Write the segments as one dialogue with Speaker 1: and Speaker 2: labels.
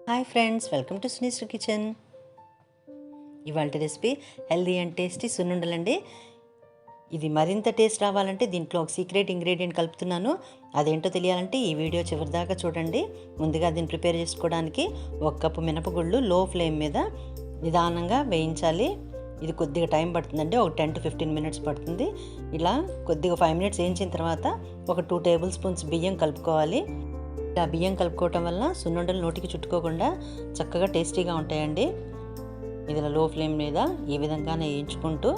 Speaker 1: Hi friends, welcome to SuniSri kitchen. ఇవాళ recipe healthy and tasty సున్నుండలండి. ఇది మరింత taste రావాలంటే దీంట్లో ఒక సీక్రెట్ ఇంగ్రీడియంట్ కలుపుతున్నాను. అదేంటో తెలియాలంటే ఈ వీడియో చివరిదాకా చూడండి. ముందుగా దీన్ని ప్రిపేర్ చేసుకోవడానికి 1 కప్పు మినపగుళ్ళు లో ఫ్లేమ్ మీద నిదానంగా వేయించాలి. ఇది కొద్దిగా టైం పడుతుందండి, ఒక 10 to 15 minutes పడుతుంది. ఇలా కొద్దిగా 5 minutes వేయించిన తర్వాత ఒక 2 tablespoons బియ్యం కలుపుకోవాలి. ఇలా బియ్యం కలుపుకోవటం వల్ల సున్నుండలు నోటికి చుట్టుకోకుండా చక్కగా టేస్టీగా ఉంటాయండి. ఇది లో ఫ్లేమ్ మీద ఈ విధంగానే వేయించుకుంటూ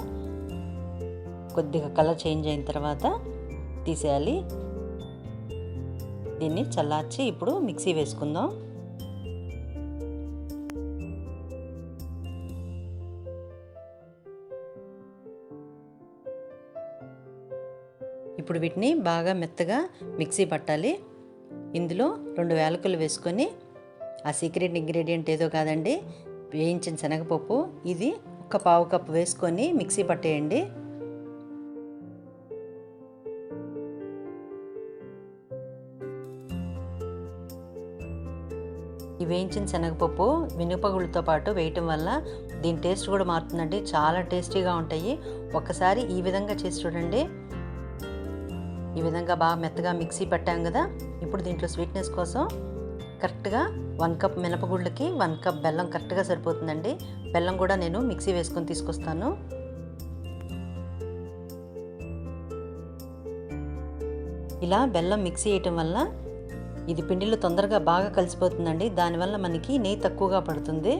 Speaker 1: కొద్దిగా కలర్ చేంజ్ అయిన తర్వాత తీసేయాలి. దీన్ని చల్లార్చి ఇప్పుడు మిక్సీ వేసుకుందాం. ఇప్పుడు వీటిని బాగా మెత్తగా మిక్సీ పట్టాలి. ఇందులో 2 యాలకులు వేసుకొని, ఆ సీక్రెట్ ఇంగ్రీడియంట్ ఏదో కాదండి, వేయించిన శనగపప్పు, ఇది ఒక 1/2 కప్పు వేసుకొని మిక్సీ పట్టేయండి. ఈ వేయించిన శనగపప్పు మినపగుళ్ళతో పాటు వేయటం వల్ల దీని టేస్ట్ కూడా మారుతుందండి. చాలా టేస్టీగా ఉంటాయి. ఒక్కసారి ఈ విధంగా చేసి చూడండి. ఈ విధంగా బాగా మెత్తగా మిక్సీ పట్టాం కదా. ఇప్పుడు దీంట్లో స్వీట్నెస్ కోసం కరెక్ట్గా 1 కప్ మినపగుళ్ళకి 1 కప్ బెల్లం కరెక్ట్గా సరిపోతుందండి. బెల్లం కూడా నేను మిక్సీ వేసుకొని తీసుకొస్తాను. ఇలా బెల్లం మిక్సీ వేయటం వల్ల ఇది పిండిలో తొందరగా బాగా కలిసిపోతుందండి. దానివల్ల మనకి నెయ్యి తక్కువగా పడుతుంది.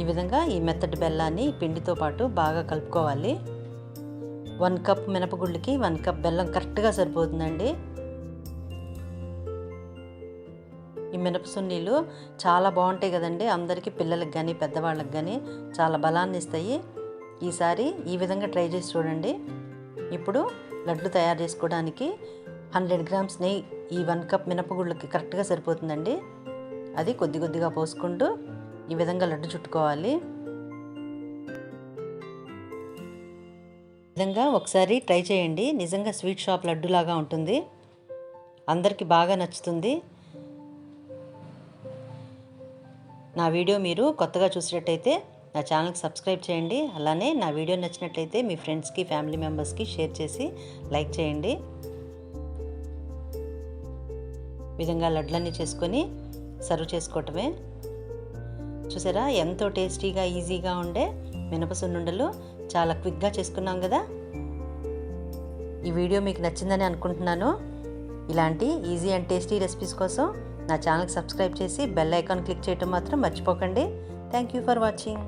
Speaker 1: ఈ విధంగా ఈ మెత్తటి బెల్లాన్ని పిండితో పాటు బాగా కలుపుకోవాలి. 1 కప్ మినపగుళ్ళకి 1 కప్ బెల్లం కరెక్ట్గా సరిపోతుందండి. ఈ మినపసున్నీలు చాలా బాగుంటాయి కదండి. అందరికీ, పిల్లలకు కానీ పెద్దవాళ్ళకి కానీ చాలా బలాన్ని ఇస్తాయి. ఈసారి ఈ విధంగా ట్రై చేసి చూడండి. ఇప్పుడు లడ్డు తయారు చేసుకోవడానికి 100 grams నెయ్యి ఈ 1 కప్ మినపగుళ్ళకి కరెక్ట్గా సరిపోతుందండి. అది కొద్ది కొద్దిగా పోసుకుంటూ ఈ విధంగా లడ్డు చుట్టుకోవాలి. ఈ విధంగా ఒకసారి ట్రై చేయండి. నిజంగా స్వీట్ షాప్ లడ్డులాగా ఉంటుంది. అందరికీ బాగా నచ్చుతుంది. నా వీడియో మీరు కొత్తగా చూసినట్టయితే నా ఛానల్కి సబ్స్క్రైబ్ చేయండి. అలానే నా వీడియో నచ్చినట్లయితే మీ ఫ్రెండ్స్కి, ఫ్యామిలీ మెంబర్స్కి షేర్ చేసి లైక్ చేయండి. ఈ విధంగా లడ్లన్నీ చేసుకొని సర్వ్ చేసుకోవటమే. చూసారా, ఎంతో టేస్టీగా ఈజీగా ఉండే మినప సున్నుండలు చాలా క్విక్గా చేసుకున్నాం కదా. ఈ వీడియో మీకు నచ్చిందని అనుకుంటున్నాను. ఇలాంటి ఈజీ అండ్ టేస్టీ రెసిపీస్ కోసం నా ఛానల్కి సబ్స్క్రైబ్ చేసి బెల్ ఐకాన్ క్లిక్ చేయడం మాత్రం మర్చిపోకండి. Thank you for watching.